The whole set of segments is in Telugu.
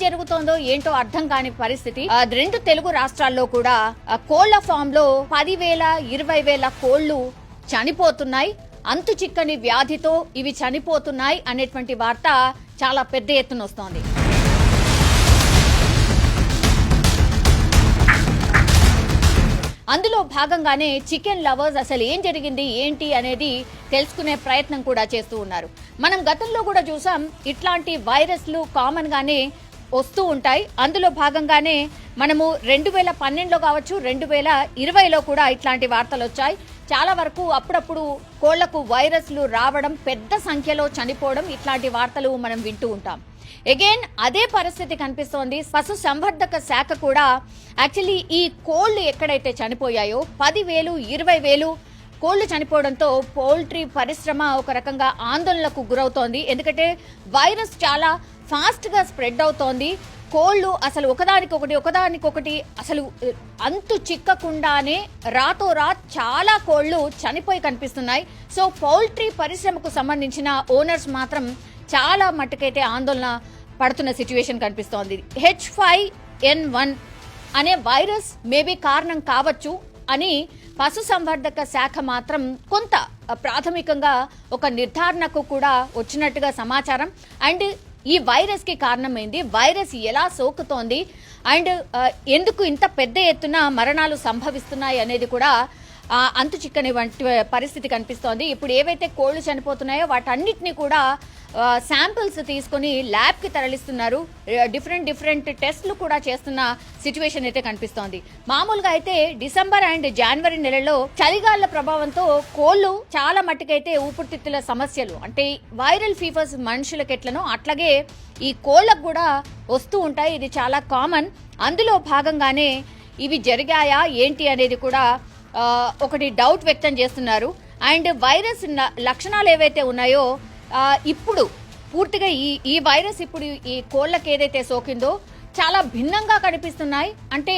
జరుగుతోందో ఏంటో అర్థం కాని పరిస్థితి. రెండు తెలుగు రాష్ట్రాల్లో కూడా కోళ్ల ఫామ్ లో 10,000, 20,000 కోళ్లు చనిపోతున్నాయి. అంతు చిక్కని వ్యాధితో ఇవి చనిపోతున్నాయి అనేటువంటి వార్త చాలా పెద్ద ఎత్తున వస్తోంది. అందులో భాగంగానే చికెన్ లవర్స్ అసలు ఏం జరిగింది ఏంటి అనేది తెలుసుకునే ప్రయత్నం కూడా చేస్తూ ఉన్నారు. మనం గతంలో కూడా చూసాం, ఇట్లాంటి వైరస్లు కామన్ గానే వస్తూ ఉంటాయి. అందులో భాగంగానే మనము 2012లో కావచ్చు, 2020లో కూడా ఇట్లాంటి వార్తలు వచ్చాయి. చాలా వరకు అప్పుడప్పుడు కోళ్లకు వైరస్లు రావడం, పెద్ద సంఖ్యలో చనిపోవడం, ఇట్లాంటి వార్తలు మనం వింటూ ఉంటాం. అగైన్ అదే పరిస్థితి కనిపిస్తోంది. పశు సంవర్ధక శాఖ కూడా యాక్చువల్లీ ఈ కోళ్లు ఎక్కడైతే చనిపోయాయో 10,000, 20,000 కోళ్లు చనిపోవడంతో పౌల్ట్రీ పరిశ్రమ ఒక రకంగా ఆందోళనకు గురవుతోంది. ఎందుకంటే వైరస్ చాలా ఫాస్ట్ గా స్ప్రెడ్ అవుతోంది. కోళ్లు అసలు ఒకదానికొకటి అసలు అంతు చిక్కకుండానే రాతోరాత్ చాలా కోళ్లు చనిపోయి కనిపిస్తున్నాయి. సో పౌల్ట్రీ పరిశ్రమకు సంబంధించిన ఓనర్స్ మాత్రం చాలా మట్టుకైతే ఆందోళన పడుతున్న సిచ్యువేషన్ కనిపిస్తోంది. H5N1 అనే వైరస్ మేబీ కారణం కావచ్చు అని పశు సంవర్ధక శాఖ మాత్రం కొంత ప్రాథమికంగా ఒక నిర్ధారణకు కూడా వచ్చినట్టుగా సమాచారం. అండ్ ఈ వైరస్ కి కారణమైంది, వైరస్ ఎలా సోకుతోంది అండ్ ఎందుకు ఇంత పెద్ద ఎత్తున మరణాలు సంభవిస్తున్నాయి అనేది కూడా అంతు చిక్కని వంటి పరిస్థితి కనిపిస్తోంది. ఇప్పుడు ఏవైతే కోళ్లు చనిపోతున్నాయో వాటన్నిటిని కూడా శాంపిల్స్ తీసుకుని ల్యాబ్ కి తరలిస్తున్నారు. డిఫరెంట్ టెస్ట్లు కూడా చేస్తున్న సిచ్యువేషన్ అయితే కనిపిస్తోంది. మామూలుగా అయితే డిసెంబర్ అండ్ జనవరి నెలలో చలిగాళ్ల ప్రభావంతో కోళ్లు చాలా మట్టుకైతే ఊపిరితిత్తుల సమస్యలు అంటే వైరల్ ఫీవర్స్ మనుషులకు ఎట్లనో అట్లాగే ఈ కోళ్లకు కూడా వస్తూ ఉంటాయి. ఇది చాలా కామన్. అందులో భాగంగానే ఇవి జరిగాయా ఏంటి అనేది కూడా ఒకటి డౌట్ వ్యక్తం చేస్తున్నారు. అండ్ వైరస్ లక్షణాలు ఏవైతే ఉన్నాయో ఇప్పుడు పూర్తిగా ఈ వైరస్ ఇప్పుడు ఈ కోళ్లకు ఏదైతే సోకిందో చాలా భిన్నంగా కనిపిస్తున్నాయి. అంటే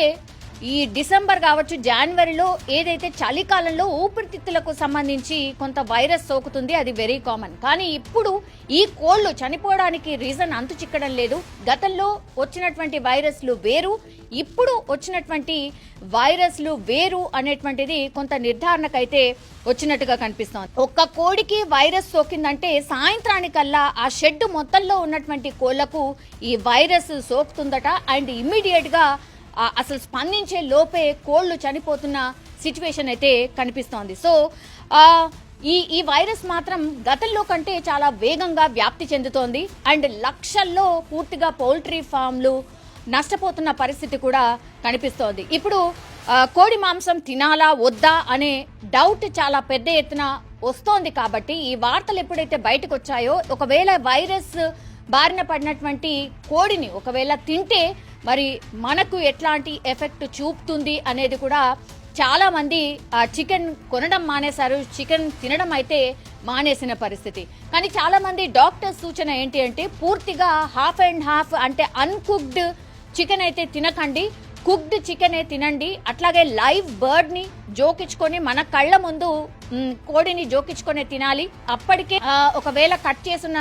ఈ డిసెంబర్ కావచ్చు, జనవరిలో ఏదైతే చలికాలంలో ఊపిరితిత్తులకు సంబంధించి కొంత వైరస్ సోకుతుంది, అది వెరీ కామన్. కానీ ఇప్పుడు ఈ కోళ్లు చనిపోవడానికి రీజన్ అంతు చిక్కడం లేదు. గతంలో వచ్చినటువంటి వైరస్లు వేరు, ఇప్పుడు వచ్చినటువంటి వైరస్లు వేరు అనేటువంటిది కొంత నిర్ధారణకైతే వచ్చినట్టుగా కనిపిస్తోంది. ఒక్క కోడికి వైరస్ సోకిందంటే సాయంత్రానికల్లా ఆ షెడ్ మొత్తంలో ఉన్నటువంటి కోళ్లకు ఈ వైరస్ సోకుతుందట. అండ్ ఇమ్మీడియట్ గా అసలు స్పందించే లోపే కోళ్లు చనిపోతున్న సిచ్యువేషన్ అయితే కనిపిస్తోంది. సో ఈ వైరస్ మాత్రం గతంలో కంటే చాలా వేగంగా వ్యాప్తి చెందుతోంది. అండ్ లక్షల్లో పూర్తిగా పౌల్ట్రీ ఫామ్లు నష్టపోతున్న పరిస్థితి కూడా కనిపిస్తోంది. ఇప్పుడు కోడి మాంసం తినాలా వద్దా అనే డౌట్ చాలా పెద్ద ఎత్తున వస్తోంది. కాబట్టి ఈ వార్తలు ఎప్పుడైతే బయటకు వచ్చాయో ఒకవేళ వైరస్ బారిన పడినటువంటి కోడిని ఒకవేళ తింటే మరి మనకు ఎట్లాంటి ఎఫెక్ట్ చూపుతుంది అనేది కూడా చాలా మంది చికెన్ కొనడం మానేశారు, చికెన్ తినడం అయితే మానేసిన పరిస్థితి. కానీ చాలా మంది డాక్టర్స్ సూచన ఏంటి అంటే పూర్తిగా హాఫ్ అండ్ హాఫ్ అంటే అన్కుక్డ్ చికెన్ అయితే తినకండి, కుక్డ్ చికెన్ తినండి. అట్లాగే లైవ్ బర్డ్ ని జోకించుకొని మన కళ్ళ ముందు కోడిని జోకించుకొని తినాలి. అప్పటికే ఒకవేళ కట్ చేసిన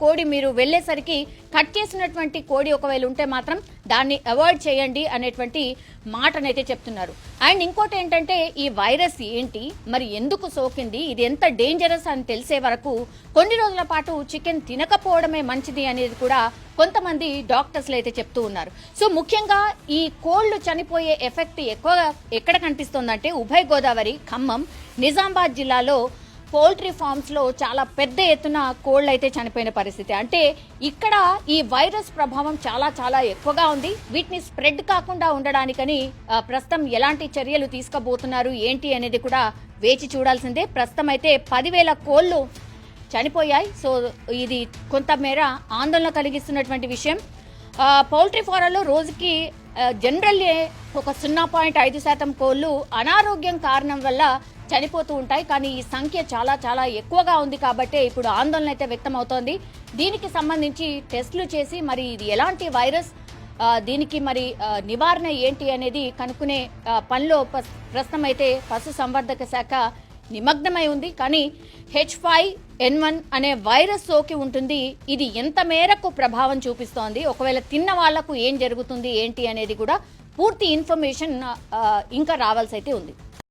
కోడి మీరు వెళ్లేసరికి కట్ చేసినటువంటి కోడి ఒకవేళ ఉంటే మాత్రం దాన్ని అవాయిడ్ చేయండి అనేటువంటి మాటనైతే చెప్తున్నారు. అండ్ ఇంకోటి ఏంటంటే ఈ వైరస్ ఏంటి, మరి ఎందుకు సోకింది, ఇది ఎంత డేంజరస్ అని తెలిసే వరకు కొన్ని రోజుల పాటు చికెన్ తినకపోవడమే మంచిది అనేది కూడా కొంతమంది డాక్టర్స్లు అయితే చెప్తూ ఉన్నారు. సో ముఖ్యంగా ఈ కోళ్లు చనిపోయే ఎఫెక్ట్ ఎక్కువగా ఎక్కడ కనిపిస్తోందంటే ఉభయ గోదావరి, ఖమ్మం, నిజామాబాద్ జిల్లాలో పౌల్ట్రీ ఫార్మ్స్ లో చాలా పెద్ద ఎత్తున కోళ్లు అయితే చనిపోయిన పరిస్థితి. అంటే ఇక్కడ ఈ వైరస్ ప్రభావం చాలా చాలా ఎక్కువగా ఉంది. వీటిని స్ప్రెడ్ కాకుండా ఉండడానికని ప్రస్తుతం ఎలాంటి చర్యలు తీసుకోబోతున్నారు ఏంటి అనేది కూడా వేచి చూడాల్సిందే. ప్రస్తుతం అయితే 10,000 కోళ్లు చనిపోయాయి. సో ఇది కొంతమేర ఆందోళన కలిగిస్తున్నటువంటి విషయం. పౌల్ట్రీ ఫారాల్లో రోజుకి జనరల్లీ ఒక 0.5% కోళ్లు అనారోగ్యం కారణం వల్ల చనిపోతూ ఉంటాయి. కానీ ఈ సంఖ్య చాలా చాలా ఎక్కువగా ఉంది కాబట్టి ఇప్పుడు ఆందోళన అయితే వ్యక్తం అవుతోంది. దీనికి సంబంధించి టెస్టులు చేసి మరి ఇది ఎలాంటి వైరస్, దీనికి మరి నివారణ ఏంటి అనేది కనుక్కునే పనిలో ప్రస్తుతం అయితే పశు సంవర్ధక శాఖ నిమగ్నమై ఉంది. కానీ H5N1 అనే వైరస్ సోకి ఉంటుంది. ఇది ఎంత మేరకు ప్రభావం చూపిస్తోంది, ఒకవేళ తిన్న వాళ్లకు ఏం జరుగుతుంది ఏంటి అనేది కూడా పూర్తి ఇన్ఫర్మేషన్ ఇంకా రావాల్సి అయితే ఉంది.